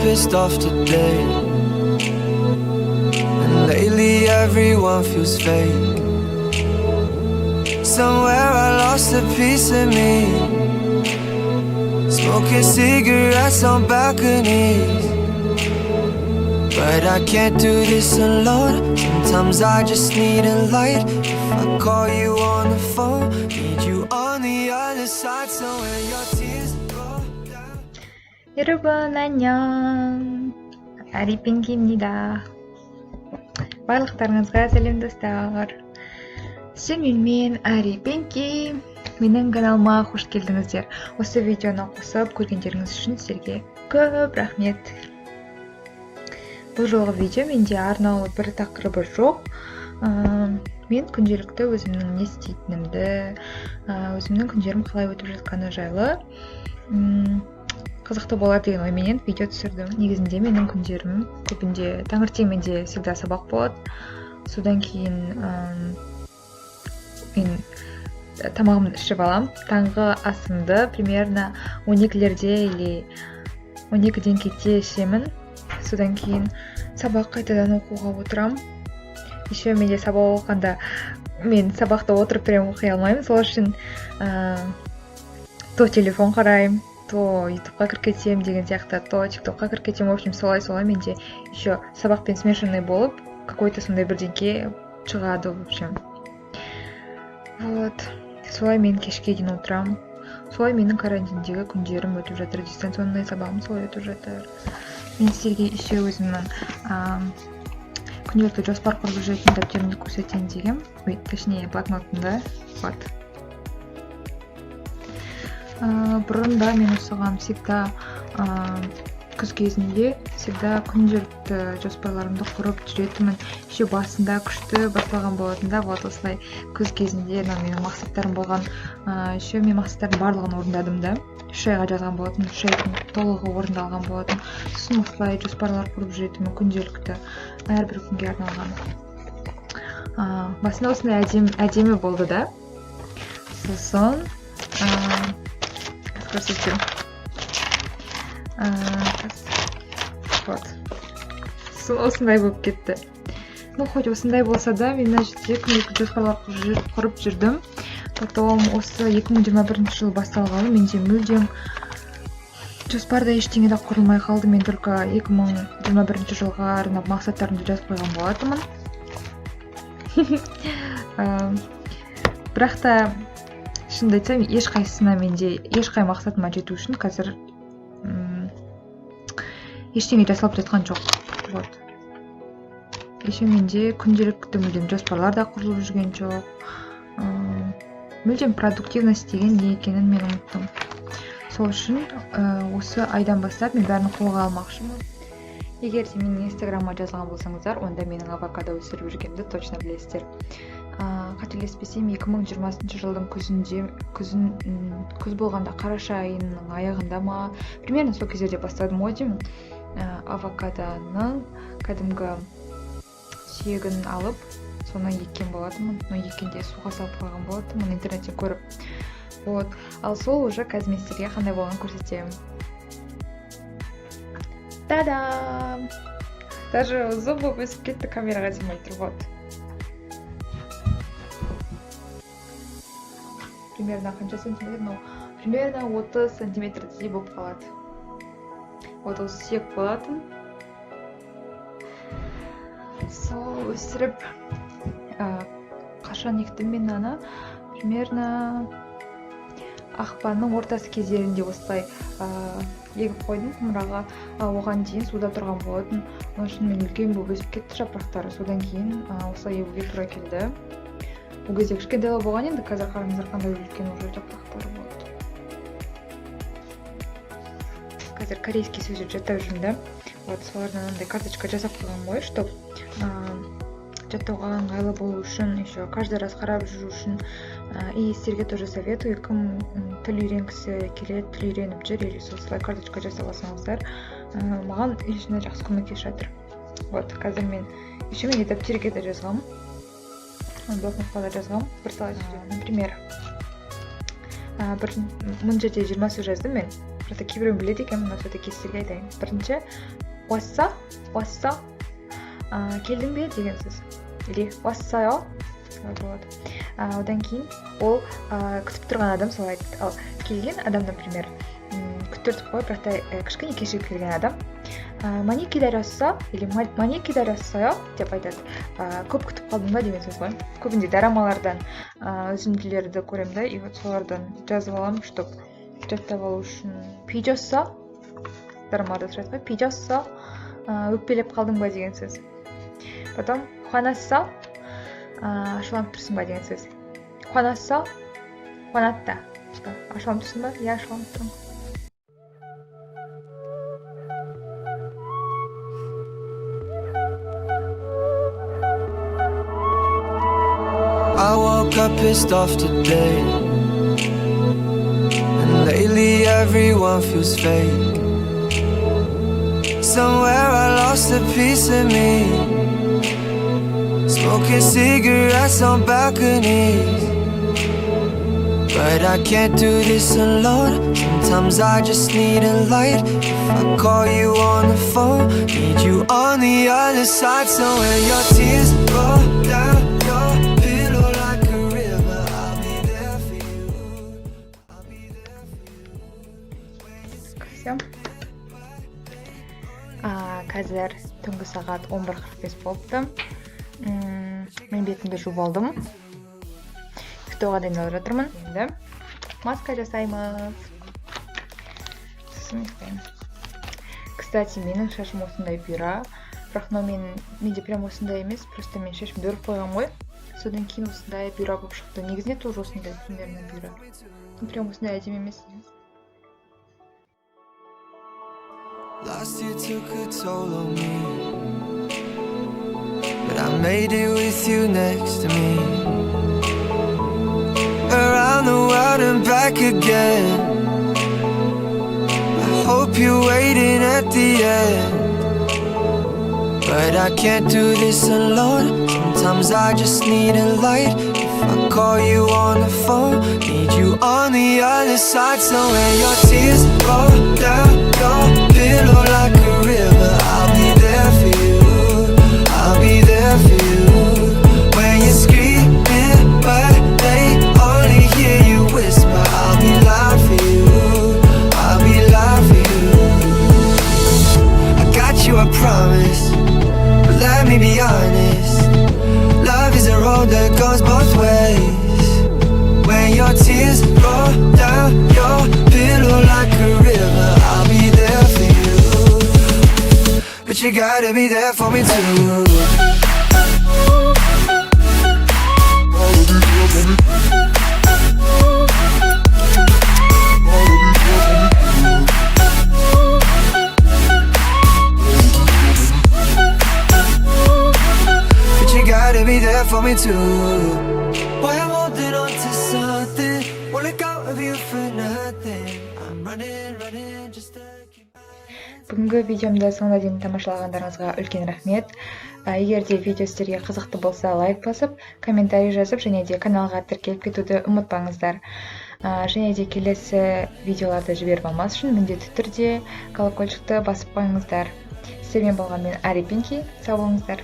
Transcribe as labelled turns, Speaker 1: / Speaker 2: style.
Speaker 1: pissed off today. And lately everyone feels fake. Somewhere I lost a piece of me, smoking cigarettes on balconies. But I can't do this alone. Sometimes I just need a light. If I call you on the phone, need you on the other side. So when your tears roll down.
Speaker 2: 여러분 안녕. 아리핑키입니다. барлықтарыңызға сәлем достар. Мен Арипинки. Менің каналыма қош келдіңіздер. Осы видеоны қосып көргендеріңіз үшін сіздерге көп рахмет. Бұл жолғы видео менде арнаулы бір тақырыбы жоқ. Мен күнделікті өзімнің не істейтінімді, өзімнің күндерім қалай өтіп жатқаны жайлы қызықты болар деген ойменен видео түсірдім. Негізінде менің күндерім көбінде таңертең менде всегда сабақ болады. Содан кейін мен тамағымды ішіп алам. Таңғы асымды примерно 12-лерде или 12-ден кетте ішемін. Содан кейін сабақ қайтадан оқуға отырам. Еще менде сабақ оқығанда мен сабақта отырып прям оқи алмаймын. Сол үшін то телефон қараймын, то ютубқа кіріп кетемін деген сияқты, то тиктокқа кіріп кетемін. В общем, солай менде еще сабақпен смешанный болып, какой-то сондай бірдеңке шығады, в общем. Вот. Солай мен кешке дейін отырам. Солай менің карантиндегі күндерім өтіп жатыр. Дистанционный сабағым солай өтіп жатыр. Мен сіздерге еще өзімнің күнделікті жоспар құрып жүретін дәптерімді көрсетейін дегем. Точнее, блокнотымда. Вот. Бұрында мен осыған всегда күз кезінде всегда күнделікті жоспарларымды құрып жүретінмін. Еще басында күшті басталған болатын да, вот осылай күз кезінде менің мақсаттарым болған. Еще мен мақсаттардың барлығын орындадым да. 3 айға жазған болатын, 3 айдың толығы орындалған болатын. Сосын осылай жоспарлар құрып жүретінмін күнделікті, әрбір күнге арналған. Басында осындай әдемі болды да. Сосын көрсетейін. Вот. Осындай болып кетті. Хоть осындай болса да, мен әжетте күнделікті жоспарлар құрып жүрдім. Потом осы 2021 жыл басталғалы менде мүлдем жоспарда ештеңе де құрылмай қалды. Мен только 2021 жылға арнап мақсаттарымды жазып қойған болатынмын. Бірақ та шынымды айтсам, ешқайсысына менде ешқай мақсатыма жету үшін қазір ештеңе жасалып жатқан жоқ. Вот. Еще менде күнделікті мүлдем жоспарлар да құрылып жүрген жоқ. Мүлдем продуктивность деген не екенін мен ұмыттым. Сол үшін осы айдан бастап мен бәрін қолға алмақшымын. Егер де менің инстаграмға жазған болсаңыздар, онда менің авокадо өсіріп жүргенімді точно білесіздер. Қателеспесем 2020 жылдың күз болғанда, қараша айының аяғында ма, примерно сол кездерде бастадым ғой деймін. Авокадоның кәдімгі сүйегін алып, соны еккен болатынмын. Но еккенде суға салып қойған болатынмын, интернеттен көріп. Вот. Ал сол уже қазір мен сіздерге қандай болғанын көрсетемін. Та-дам! Даже зубы өсіп кетті, камераға тимей тұр. Вот. Примерно қанша сантиметр? Ну, примерно 30 сантиметрдей болып қалады. Вот осы сүйек болатын. Сол өсіріп қашан ектім мен ана, примерно ақпанның ортасы кездерінде осылай егіп қойдым құмыраға. Оған дейін суда тұрған болатын. Оның үшін мен үлкен болып өсіп кетті жапырақтары. Содан кейін осылай егуге тура келді. Бұл кезде кішкентай болған енді, қазір қараңыздар қандай үлкен уже жапырақтары болады. Қазір корейский сөздер жаттап жүрмін да. Вот солардан андай карточка жасап қойған ғой, чтоб жаттауға ыңғайлы болу үшін, еще каждый раз қарап жүру үшін. И сіздерге тоже советую, кім тіл үйренгісі келеді, тіл үйреніп жүр, или солай карточка жасап алсаңыздар, маған лично жақсы көмектесіп жатыр. Вот, қазір мен еще мен дәптерге де жазғам, блокнотқа да жазғам, бірталай сөздер. Например, бір мың жерде 20 сөз жаздым мен. просто кейбіреу біледі екен, мына все-таки сіздерге айтайын. Бірінші 왔어 келдің бе деген сөз, или 왔어요 болады. Одан кейін ол күтіп тұрған адам солай айтады. Ал келген адам, например, күттіртіп қойып, бірақ та кішкене кешігіп келген адам 많이 기다렸어 или 많이 기다렸어요 деп айтады. Көп күтіп қалдың ба деген сөз ғой. Көбінде дорамалардан үзінділерді көремін да, и вот солардан жазып аламын, чтобы жаттап алу үшін. Пижосо дорамада тұрады ғой, пижосо өкпелеп қалдың ба деген сөз. Потом 화났어 ашуланып тұрсың ба деген сөз. 화났어 화났다. ашуланып тұрсың ба? Я ашуланып тұрмын.
Speaker 1: I woke up pissed off today, and lately everyone feels fake. Somewhere I lost a piece of me, smoking cigarettes on balconies. But I can't do this alone. Sometimes I just need a light. If I call you on the phone, need you on the other side. So when your tears roll down your pillow like a river, I'll be there for you. I'll be there for you.
Speaker 2: Всё. Қазір түнгі сағат 11:45 болыпты. Мен бетімді жуып алдым. Күтуға дайындалып жатырмын. Енді маска жасаймыз. Кстати, менің шашым осындай бұйра. Бірақ менде прям осындай емес, просто мен шашымды өріп қойғам ғой. Содан кейін осындай бұйра болып шықты. Негізінде тоже осындай примерно бұйра. Прям осындай әдемі емес.
Speaker 1: Last year took a toll on me, but I made it with you next to me. Around the world and back again. I hope you're waiting at the end, but I can't do this alone. Sometimes I just need a light. If I call you on the phone, need you on the other side. So when your tears roll down your pillow like a river, I'll be there for you. I'll be there for you. When you're screaming but they only hear you whisper, I'll be loud for you. I'll be loud for you. I got you, I promise, but let me be honest. Love is a road that goes both ways. When your tears roll down your pillow like a river, I'll be there for you. But you gotta be there for me too. Gotta be there for me too. Boy, I'm holding on to something. Won't let go of you for nothing. I'm running just to keep.
Speaker 2: Бүгінгі видеомды соңына дейін тамашалағандарыңызға үлкен рахмет. Егер де видео сіздерге қызықты болса, лайк басып, комментарий жазып, және де каналға тіркеліп кетуді ұмытпаңыздар. Және де келесі видеоларды жіберіп алмас үшін міндетті түрде колокольчикті басып қойыңыздар. Сіздермен болған мен Ари Пинки. Сау болыңыздар.